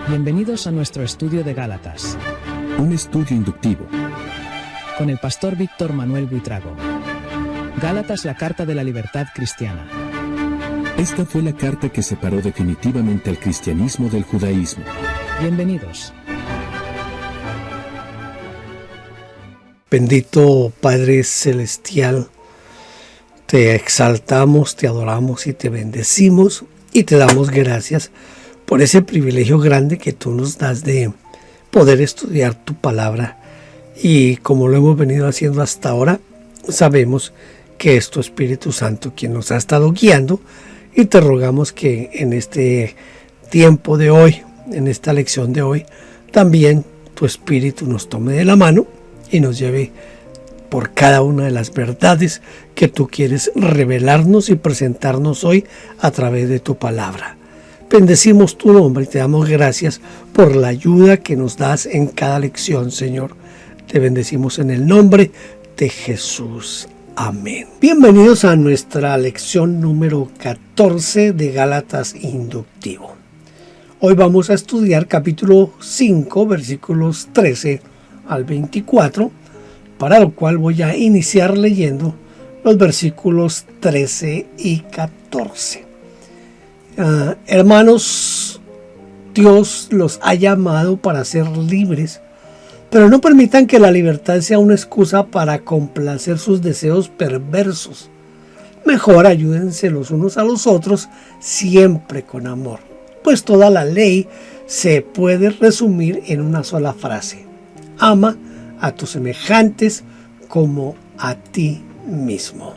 Bienvenidos a nuestro estudio de Gálatas, Un estudio inductivo. con el pastor Víctor Manuel Buitrago. Gálatas, la carta de la libertad cristiana. Esta fue la carta que separó definitivamente al cristianismo del judaísmo. Bienvenidos. Bendito Padre Celestial, te exaltamos, te adoramos y te bendecimos y te damos gracias por ese privilegio grande que tú nos das de poder estudiar tu palabra. Y como lo hemos venido haciendo hasta ahora, sabemos que es tu Espíritu Santo quien nos ha estado guiando, y te rogamos que en este tiempo de hoy, en esta lección de hoy, también tu Espíritu nos tome de la mano y nos lleve por cada una de las verdades que tú quieres revelarnos y presentarnos hoy a través de tu palabra. Bendecimos tu nombre y te damos gracias por la ayuda que nos das en cada lección, Señor. Te bendecimos en el nombre de Jesús. Amén. Bienvenidos a nuestra lección número 14 de Gálatas Inductivo. Hoy vamos a estudiar capítulo 5, versículos 13 al 24, para lo cual voy a iniciar leyendo los versículos 13 y 14. Hermanos, Dios los ha llamado para ser libres, pero no permitan que la libertad sea una excusa para complacer sus deseos perversos. Mejor ayúdense los unos a los otros, siempre con amor, pues toda la ley se puede resumir en una sola frase: ama a tus semejantes como a ti mismo.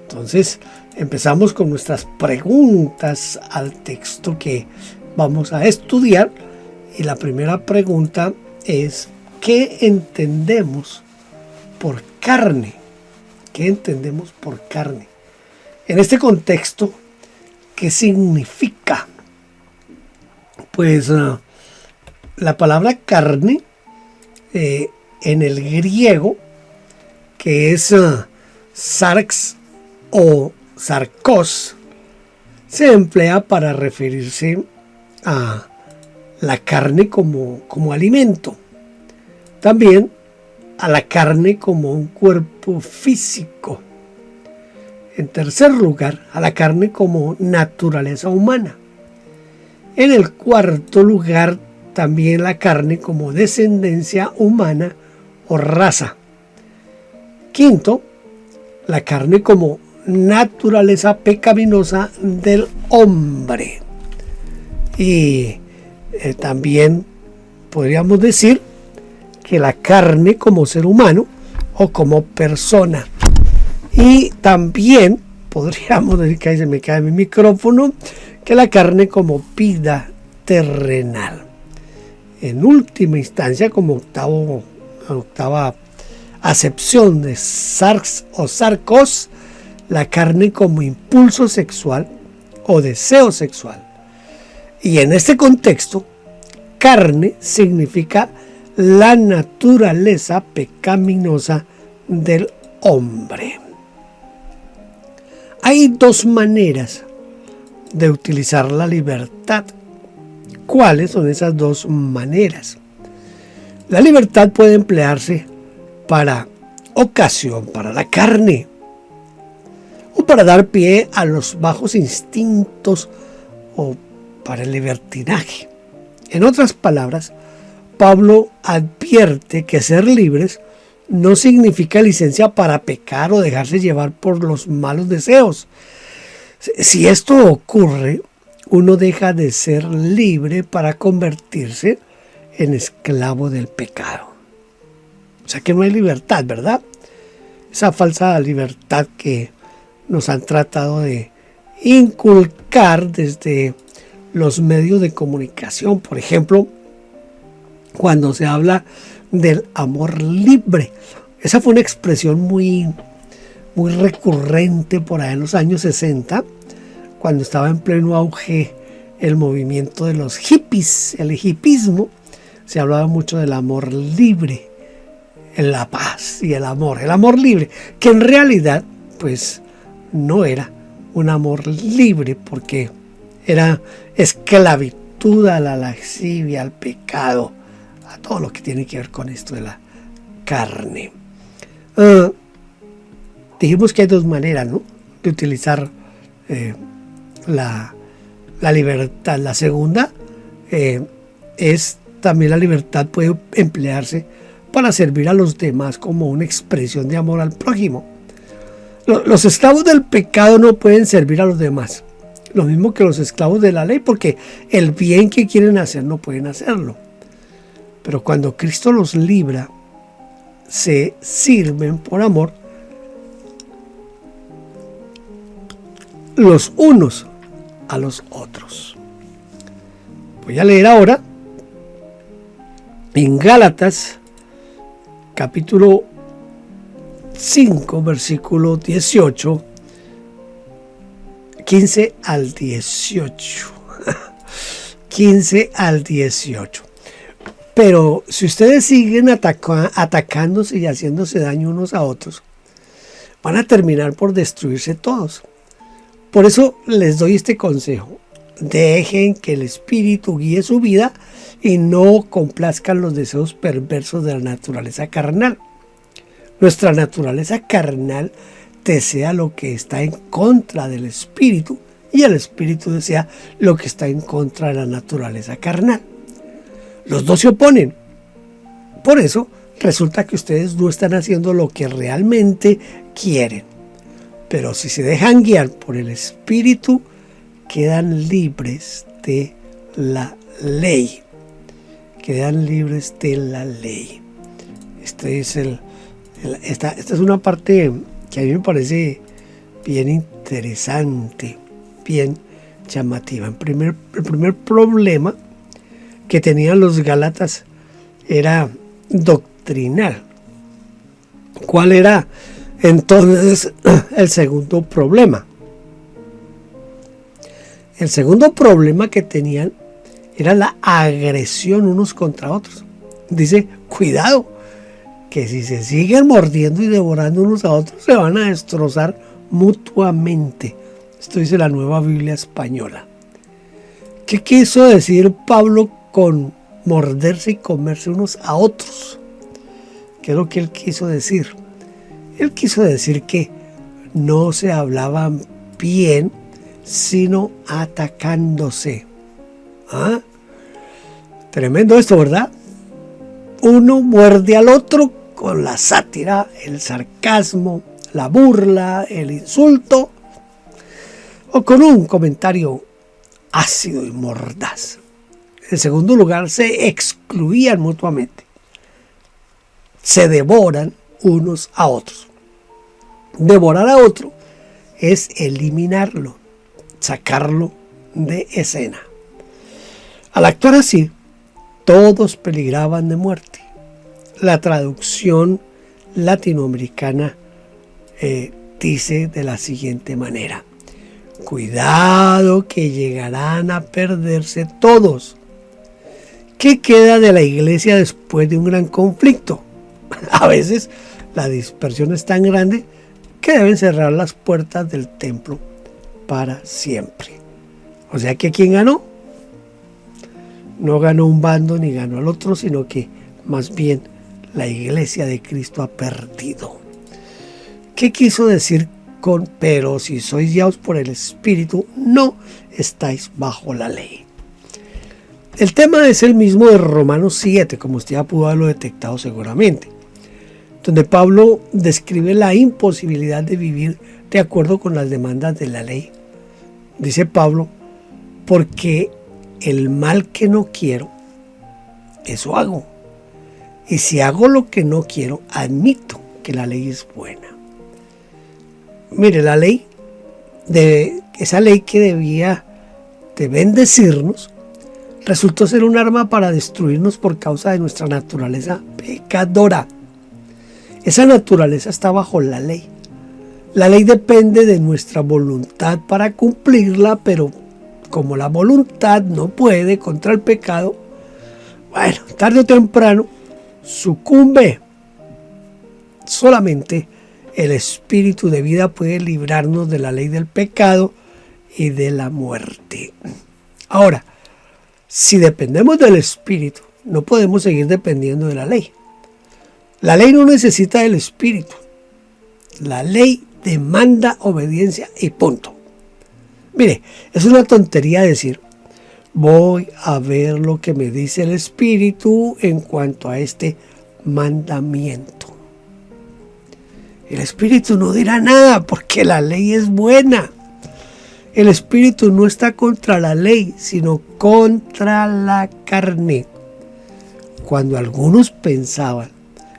Entonces, empezamos con nuestras preguntas al texto que vamos a estudiar. Y la primera pregunta es: ¿qué entendemos por carne? ¿Qué entendemos por carne? En este contexto, ¿qué significa? Pues la palabra carne en el griego, que es sarx o sarcos, se emplea para referirse a la carne como alimento. También a la carne como un cuerpo físico. En tercer lugar, a la carne como naturaleza humana. En el cuarto lugar, también la carne como descendencia humana o raza. Quinto, la carne como naturaleza pecaminosa del hombre. Y también podríamos decir que la carne como ser humano o como persona. Y también podríamos decir, que ahí se me cae mi micrófono, que la carne como vida terrenal. En última instancia, como octava acepción de sarx o sarcos, la carne como impulso sexual o deseo sexual. Y en este contexto, carne significa la naturaleza pecaminosa del hombre. Hay dos maneras de utilizar la libertad. ¿Cuáles son esas dos maneras? La libertad puede emplearse para ocasión, para la carne, o para dar pie a los bajos instintos, o para el libertinaje. En otras palabras, Pablo advierte que ser libres no significa licencia para pecar o dejarse llevar por los malos deseos. Si esto ocurre, uno deja de ser libre para convertirse en esclavo del pecado. O sea que no hay libertad, ¿verdad? Esa falsa libertad que nos han tratado de inculcar desde los medios de comunicación. Por ejemplo, cuando se habla del amor libre. Esa fue una expresión muy recurrente por ahí en los años 60, cuando estaba en pleno auge el movimiento de los hippies, el hipismo. Se hablaba mucho del amor libre, la paz y el amor libre, que en realidad pues no era un amor libre, porque era esclavitud virtud, a la lascivia, al pecado, a todo lo que tiene que ver con esto de la carne. Dijimos que hay dos maneras, ¿no?, de utilizar la libertad. La segunda es también la libertad puede emplearse para servir a los demás como una expresión de amor al prójimo. Los esclavos del pecado no pueden servir a los demás, lo mismo que los esclavos de la ley, porque el bien que quieren hacer no pueden hacerlo. Pero cuando Cristo los libra, se sirven por amor los unos a los otros. Voy a leer ahora en Gálatas capítulo 5, versículo 18, 15 al 18. 15 al 18. Pero si ustedes siguen atacándose y haciéndose daño unos a otros, van a terminar por destruirse todos. Por eso les doy este consejo: dejen que el Espíritu guíe su vida y no complazcan los deseos perversos de la naturaleza carnal. Nuestra naturaleza carnal desea lo que está en contra del Espíritu, y el Espíritu desea lo que está en contra de la naturaleza carnal. Los dos se oponen. Por eso resulta que ustedes no están haciendo lo que realmente quieren. Pero si se dejan guiar por el Espíritu, quedan libres de la ley. Quedan libres de la ley. Esta es una parte que a mí me parece bien interesante, bien llamativa. El primer problema que tenían los gálatas era doctrinal. ¿Cuál era entonces el segundo problema? El segundo problema que tenían era la agresión unos contra otros. Dice, cuidado, que si se siguen mordiendo y devorando unos a otros, se van a destrozar mutuamente. Esto dice la Nueva Biblia Española. ¿Qué quiso decir Pablo con morderse y comerse unos a otros? ¿Qué es lo que él quiso decir? Él quiso decir que no se hablaban bien, sino atacándose. ¿Ah? Tremendo esto, ¿verdad? Uno muerde al otro con la sátira, el sarcasmo, la burla, el insulto, o con un comentario ácido y mordaz. En segundo lugar, se excluían mutuamente. Se devoran unos a otros. Devorar a otro es eliminarlo, sacarlo de escena. Al actuar así, todos peligraban de muerte. La traducción latinoamericana dice de la siguiente manera: cuidado que llegarán a perderse todos. ¿Qué queda de la iglesia después de un gran conflicto? A veces la dispersión es tan grande que deben cerrar las puertas del templo para siempre. O sea que ¿quién ganó? No ganó un bando ni ganó el otro, sino que más bien la iglesia de Cristo ha perdido. ¿Qué quiso decir con pero si sois guiados por el Espíritu, no estáis bajo la ley? El tema es el mismo de Romanos 7, como usted ya pudo haberlo detectado seguramente, donde Pablo describe la imposibilidad de vivir de acuerdo con las demandas de la ley. Dice Pablo, porque el mal que no quiero, eso hago. Y si hago lo que no quiero, admito que la ley es buena. Mire, la ley, esa ley que debía de bendecirnos, resultó ser un arma para destruirnos por causa de nuestra naturaleza pecadora. Esa naturaleza está bajo la ley. La ley depende de nuestra voluntad para cumplirla, pero como la voluntad no puede contra el pecado, bueno, tarde o temprano sucumbe. Solamente el Espíritu de vida puede librarnos de la ley del pecado y de la muerte. Ahora, Si dependemos del Espíritu, no podemos seguir dependiendo de la ley. La ley no necesita del Espíritu. La ley demanda obediencia y punto. Mire, es una tontería decir, voy a ver lo que me dice el Espíritu en cuanto a este mandamiento. El Espíritu no dirá nada porque la ley es buena. El Espíritu no está contra la ley, sino contra la carne. Cuando algunos pensaban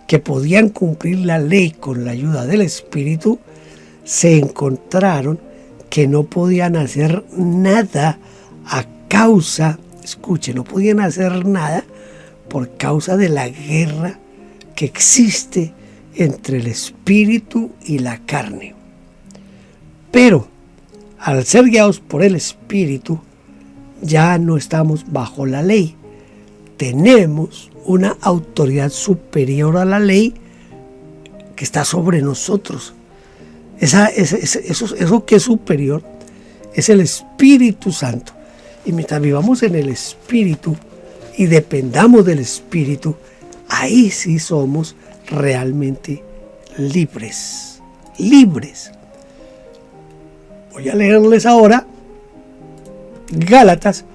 que podían cumplir la ley con la ayuda del Espíritu, se encontraron que no podían hacer nada a causa, escuche, no podían hacer nada por causa de la guerra que existe entre el Espíritu y la carne. Pero al ser guiados por el Espíritu, ya no estamos bajo la ley. Tenemos una autoridad superior a la ley que está sobre nosotros. Eso que es superior es el Espíritu Santo. Y mientras vivamos en el Espíritu y dependamos del Espíritu, ahí sí somos realmente libres. Libres. Voy a leerles ahora Gálatas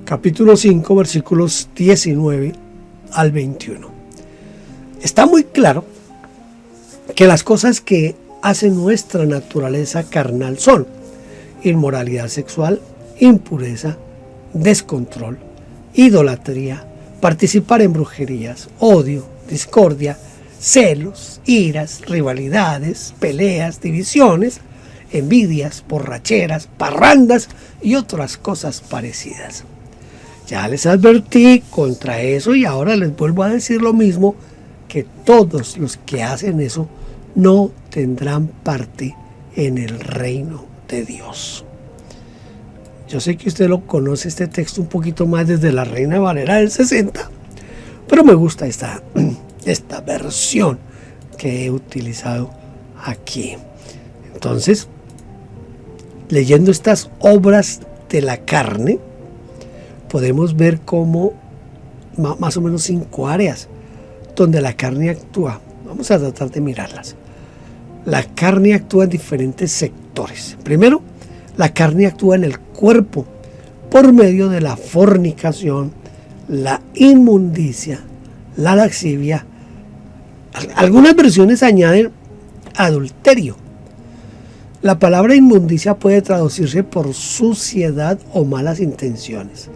capítulo 5 versículos 19 al 21. Está muy claro que las cosas que hace nuestra naturaleza carnal son inmoralidad sexual, impureza, descontrol, idolatría, participar en brujerías, odio, discordia, celos, iras, rivalidades, peleas, divisiones, envidias, borracheras, parrandas y otras cosas parecidas. Ya les advertí contra eso y ahora les vuelvo a decir lo mismo, que todos los que hacen eso no tendrán parte en el reino de Dios. Yo sé que usted lo conoce este texto un poquito más desde la Reina Valera del 60, pero me gusta esta versión que he utilizado aquí. Entonces, leyendo estas obras de la carne, podemos ver cómo más o menos 5 áreas donde la carne actúa. Vamos a tratar de mirarlas. La carne actúa en diferentes sectores. Primero, la carne actúa en el cuerpo por medio de la fornicación, la inmundicia, la lascivia. Algunas versiones añaden adulterio. La palabra inmundicia puede traducirse por suciedad o malas intenciones.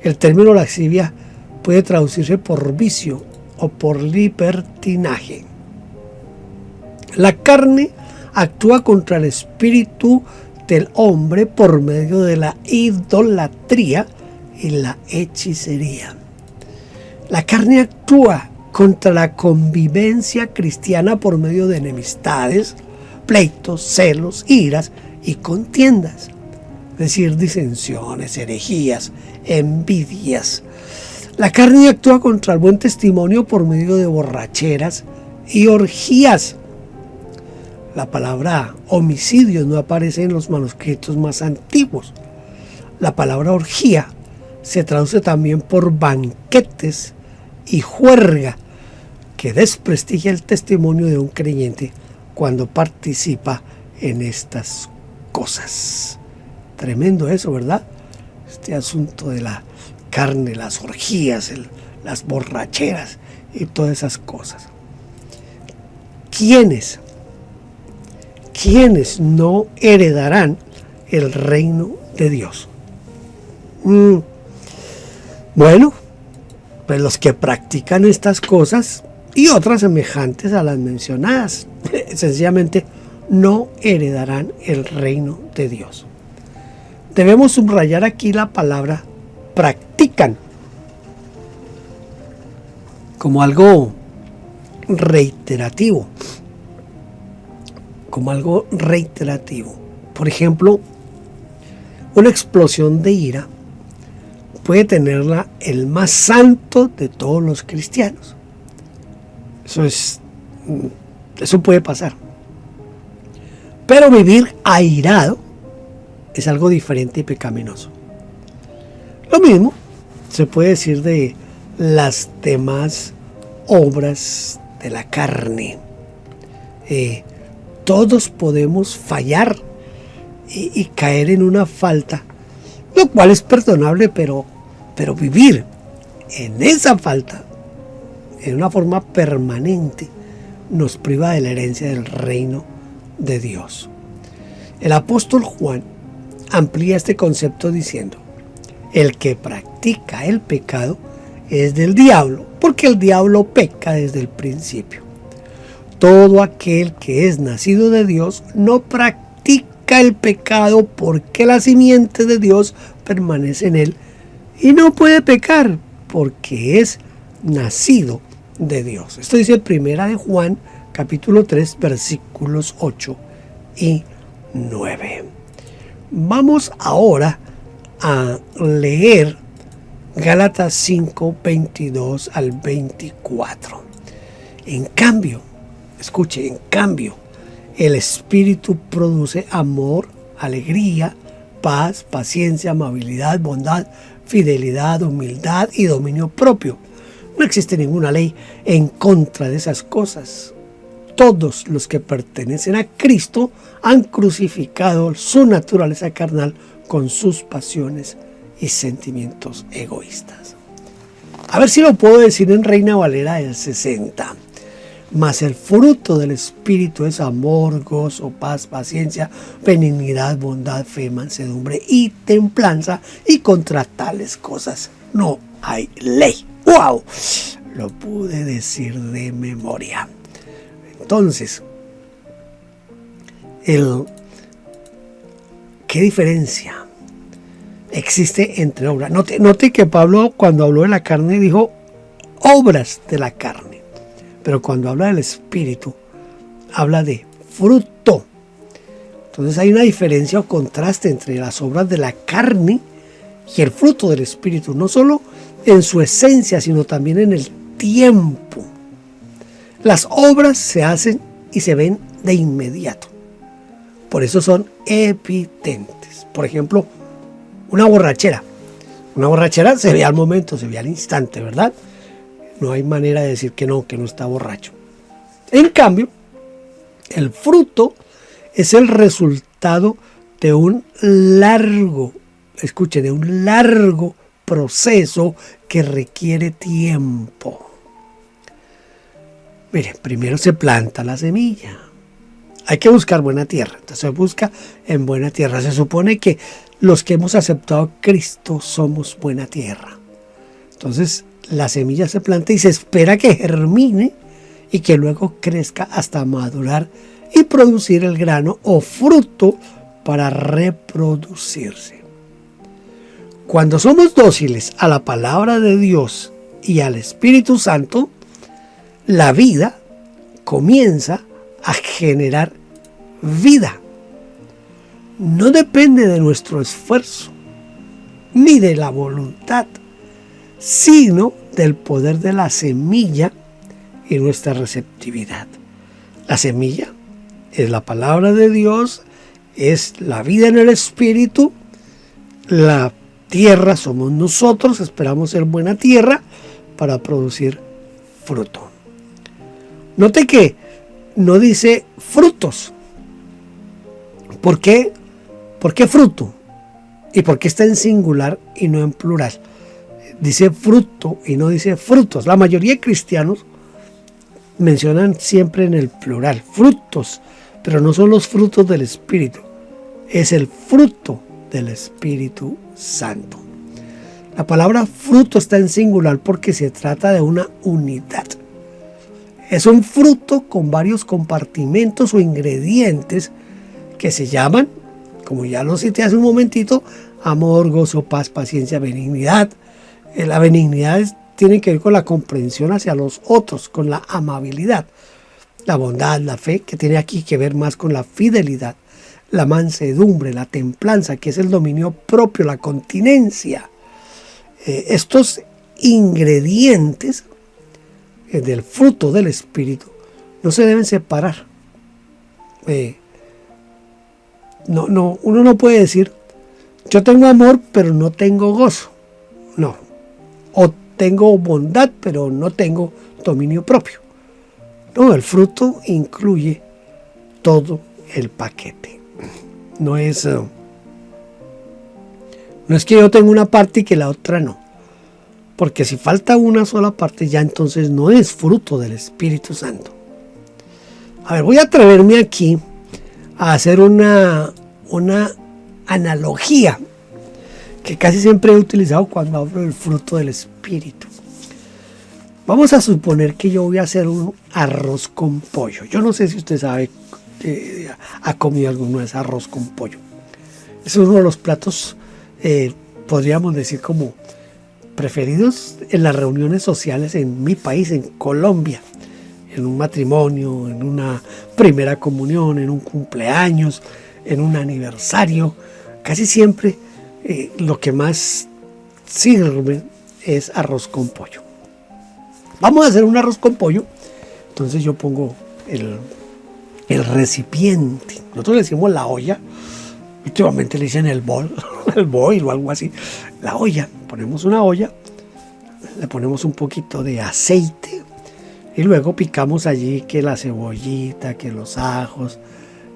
El término lascivia puede traducirse por vicio o por libertinaje. La carne actúa contra el espíritu del hombre por medio de la idolatría y la hechicería. La carne actúa contra la convivencia cristiana por medio de enemistades, pleitos, celos, iras y contiendas, es decir, disensiones, herejías, envidias. La carne actúa contra el buen testimonio por medio de borracheras y orgías. La palabra homicidio no aparece en los manuscritos más antiguos. La palabra orgía se traduce también por banquetes y juerga, que desprestigia el testimonio de un creyente cuando participa en estas cosas. Tremendo eso, ¿verdad? Este asunto de la carne, las orgías, las borracheras y todas esas cosas. ¿Quiénes no heredarán el reino de Dios? Bueno, pues los que practican estas cosas y otras semejantes a las mencionadas, sencillamente no heredarán el reino de Dios. Debemos subrayar aquí la palabra practican como algo reiterativo. Por ejemplo, una explosión de ira puede tenerla el más santo de todos los cristianos. Eso puede pasar. Pero vivir airado es algo diferente y pecaminoso. Lo mismo se puede decir de las demás obras de la carne. Todos podemos fallar y caer en una falta, lo cual es perdonable, pero vivir en esa falta en una forma permanente nos priva de la herencia del reino de Dios. El apóstol Juan amplía este concepto diciendo: el que practica el pecado es del diablo, porque el diablo peca desde el principio. Todo aquel que es nacido de Dios no practica el pecado, porque la simiente de Dios permanece en él y no puede pecar porque es nacido de Dios. Esto dice Primera de Juan, capítulo 3, versículos 8 y 9. Vamos ahora a leer Gálatas 5, 22 al 24. En cambio, escuche, en cambio, el Espíritu produce amor, alegría, paz, paciencia, amabilidad, bondad, fidelidad, humildad y dominio propio. No existe ninguna ley en contra de esas cosas. Todos los que pertenecen a Cristo han crucificado su naturaleza carnal con sus pasiones y sentimientos egoístas. A ver si lo puedo decir en Reina Valera del 60. Mas el fruto del Espíritu es amor, gozo, paz, paciencia, benignidad, bondad, fe, mansedumbre y templanza, y contra tales cosas no hay ley. ¡Wow! Lo pude decir de memoria. Entonces, ¿qué diferencia existe entre obras? Note que Pablo, cuando habló de la carne, dijo obras de la carne. Pero cuando habla del Espíritu, habla de fruto. Entonces hay una diferencia o contraste entre las obras de la carne y el fruto del Espíritu, no solo en su esencia, sino también en el tiempo. Las obras se hacen y se ven de inmediato. Por eso son evidentes. Por ejemplo, una borrachera. Una borrachera se ve al momento, se ve al instante, ¿verdad? No hay manera de decir que no está borracho. En cambio, el fruto es el resultado de un largo, de un largo proceso que requiere tiempo. Mire, primero se planta la semilla. Hay que buscar buena tierra. Entonces se busca en buena tierra. Se supone que los que hemos aceptado a Cristo somos buena tierra. Entonces la semilla se planta y se espera que germine y que luego crezca hasta madurar y producir el grano o fruto para reproducirse. Cuando somos dóciles a la palabra de Dios y al Espíritu Santo, la vida comienza a generar vida. No depende de nuestro esfuerzo ni de la voluntad, sino del poder de la semilla y nuestra receptividad. La semilla es la palabra de Dios, es la vida en el Espíritu. La tierra somos nosotros, esperamos ser buena tierra para producir fruto. Note que no dice frutos. ¿Por qué? ¿Por qué fruto? ¿Y por qué está en singular y no en plural? Dice fruto y no dice frutos. La mayoría de cristianos mencionan siempre en el plural, frutos, pero no son los frutos del Espíritu. Es el fruto del Espíritu Santo. La palabra fruto está en singular porque se trata de una unidad. Es un fruto con varios compartimentos o ingredientes que se llaman, como ya lo cité hace un momentito, amor, gozo, paz, paciencia, benignidad. La benignidad tiene que ver con la comprensión hacia los otros, con la amabilidad. La bondad, la fe, que tiene aquí que ver más con la fidelidad. La mansedumbre, la templanza, que es el dominio propio, la continencia. Estos ingredientes del fruto del Espíritu no se deben separar. Uno no puede decir, yo tengo amor, pero no tengo gozo. No, tengo bondad, pero no tengo dominio propio. No, el fruto incluye todo el paquete. No es que yo tenga una parte y que la otra no. Porque si falta una sola parte, ya entonces no es fruto del Espíritu Santo. A ver, voy a atreverme aquí a hacer una analogía que casi siempre he utilizado cuando hablo del fruto del Espíritu. Vamos a suponer que yo voy a hacer un arroz con pollo. Yo no sé si usted sabe, ha comido alguna vez arroz con pollo. Es uno de los platos, podríamos decir, como preferidos en las reuniones sociales en mi país, en Colombia. En un matrimonio, en una primera comunión, en un cumpleaños, en un aniversario. Casi siempre lo que más sirve es arroz con pollo. Vamos a hacer un arroz con pollo. Entonces yo pongo el recipiente. Nosotros le decimos la olla. Últimamente le dicen el bol, el boil o algo así. La olla. Ponemos una olla, le ponemos un poquito de aceite y luego picamos allí que la cebollita, que los ajos,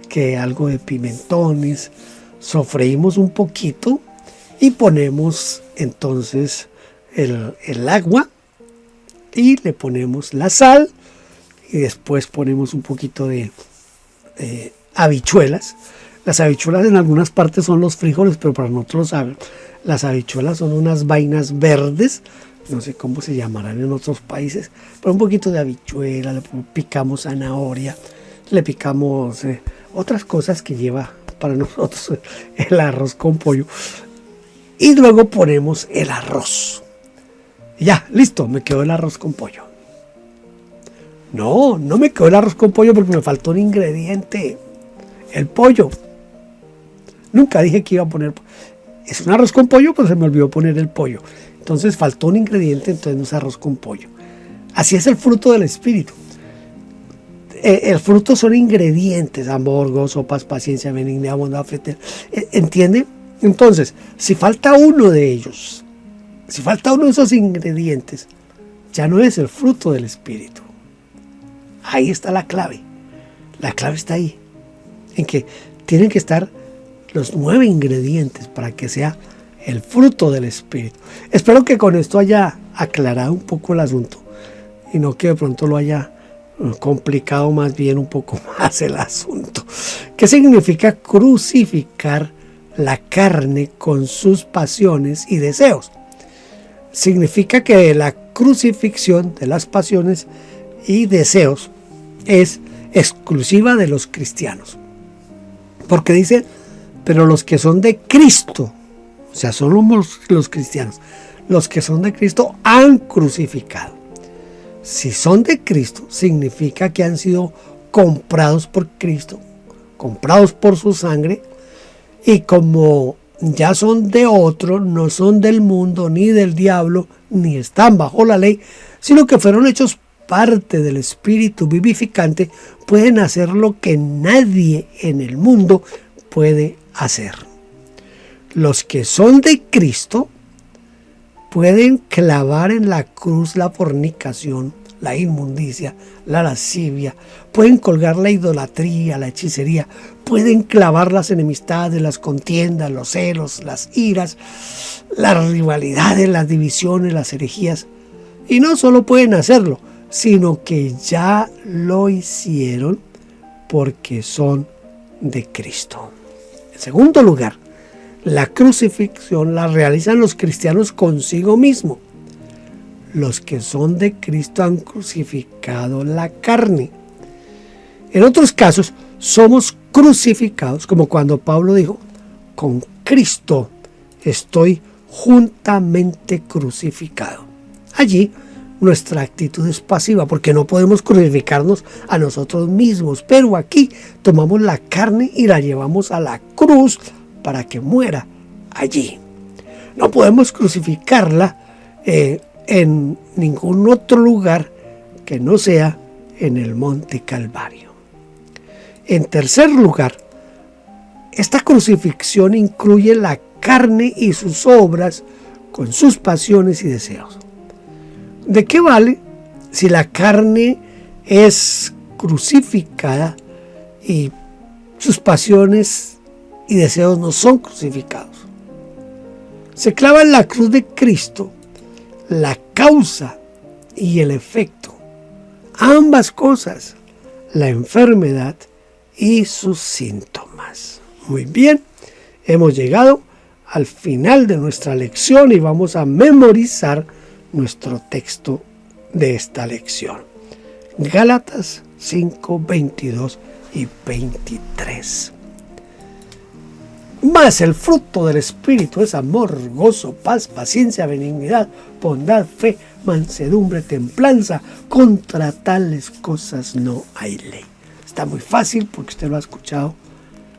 que algo de pimentones. Sofreímos un poquito y ponemos entonces el agua y le ponemos la sal y después ponemos un poquito de habichuelas. Las habichuelas en algunas partes son los frijoles, pero para nosotros las habichuelas son unas vainas verdes, no sé cómo se llamarán en otros países, pero un poquito de habichuela, le picamos zanahoria, le picamos otras cosas que lleva para nosotros el arroz con pollo. Y luego ponemos el arroz. Ya, listo, me quedó el arroz con pollo. No me quedó el arroz con pollo porque me faltó un ingrediente, el pollo. Nunca dije que iba a poner. Es un arroz con pollo, pero se me olvidó poner el pollo. Entonces faltó un ingrediente, entonces no es arroz con pollo. Así es el fruto del Espíritu. El fruto son ingredientes: amor, gozo, paz, paciencia, benignidad, bondad, fe. ¿Entiende? Entonces, si falta uno de ellos, si falta uno de esos ingredientes, ya no es el fruto del Espíritu. Ahí está la clave. La clave está ahí, en que tienen que estar los 9 ingredientes para que sea el fruto del Espíritu. Espero que con esto haya aclarado un poco el asunto y no que de pronto lo haya complicado más bien un poco más el asunto. ¿Qué significa crucificar la carne con sus pasiones y deseos? Significa que la crucifixión de las pasiones y deseos es exclusiva de los cristianos. Porque dice, pero los que son de Cristo, o sea, son los cristianos, los que son de Cristo han crucificado. Si son de Cristo, significa que han sido comprados por Cristo, comprados por su sangre, y como ya son de otro, no son del mundo, ni del diablo, ni están bajo la ley, sino que fueron hechos parte del Espíritu vivificante, pueden hacer lo que nadie en el mundo puede hacer. Los que son de Cristo pueden clavar en la cruz la fornicación, la inmundicia, la lascivia, pueden colgar la idolatría, la hechicería, pueden clavar las enemistades, las contiendas, los celos, las iras, las rivalidades, las divisiones, las herejías. Y no solo pueden hacerlo, sino que ya lo hicieron porque son de Cristo. En segundo lugar, la crucifixión la realizan los cristianos consigo mismo. Los que son de Cristo han crucificado la carne. En otros casos, somos crucificados, como cuando Pablo dijo, con Cristo estoy juntamente crucificado. Allí nuestra actitud es pasiva porque no podemos crucificarnos a nosotros mismos, pero aquí tomamos la carne y la llevamos a la cruz para que muera allí. No podemos crucificarla en ningún otro lugar que no sea en el Monte Calvario. En tercer lugar, esta crucifixión incluye la carne y sus obras con sus pasiones y deseos. ¿De qué vale si la carne es crucificada y sus pasiones y deseos no son crucificados? Se clava en la cruz de Cristo la causa y el efecto, ambas cosas, la enfermedad y sus síntomas. Muy bien, hemos llegado al final de nuestra lección y vamos a memorizar nuestro texto de esta lección. Gálatas 5, 22 y 23. Mas el fruto del Espíritu es amor, gozo, paz, paciencia, benignidad, bondad, fe, mansedumbre, templanza. Contra tales cosas no hay ley. Está muy fácil porque usted lo ha escuchado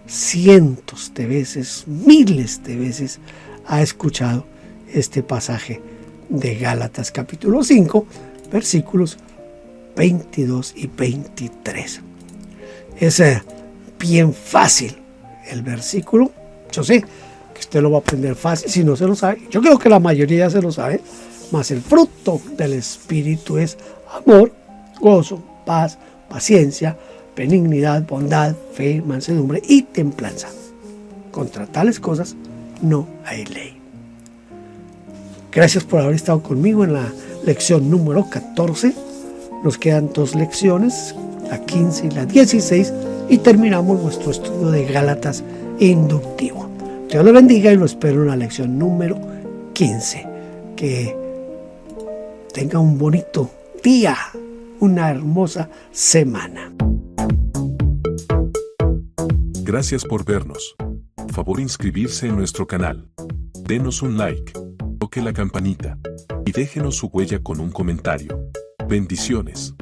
cientos de veces, miles de veces ha escuchado este pasaje de Gálatas capítulo 5, versículos 22 y 23. Es bien fácil el versículo. Yo sé que usted lo va a aprender fácil si no se lo sabe. Yo creo que la mayoría se lo sabe. Mas el fruto del Espíritu es amor, gozo, paz, paciencia, benignidad, bondad, fe, mansedumbre y templanza. Contra tales cosas no hay ley. Gracias por haber estado conmigo en la lección número 14. Nos quedan 2 lecciones, la 15 y la 16, y terminamos nuestro estudio de Gálatas inductivo. Dios lo bendiga y lo espero en la lección número 15. Que tenga un bonito día, una hermosa semana. Gracias por vernos. Favor inscribirse en nuestro canal. Denos un like, toque la campanita y déjenos su huella con un comentario. Bendiciones.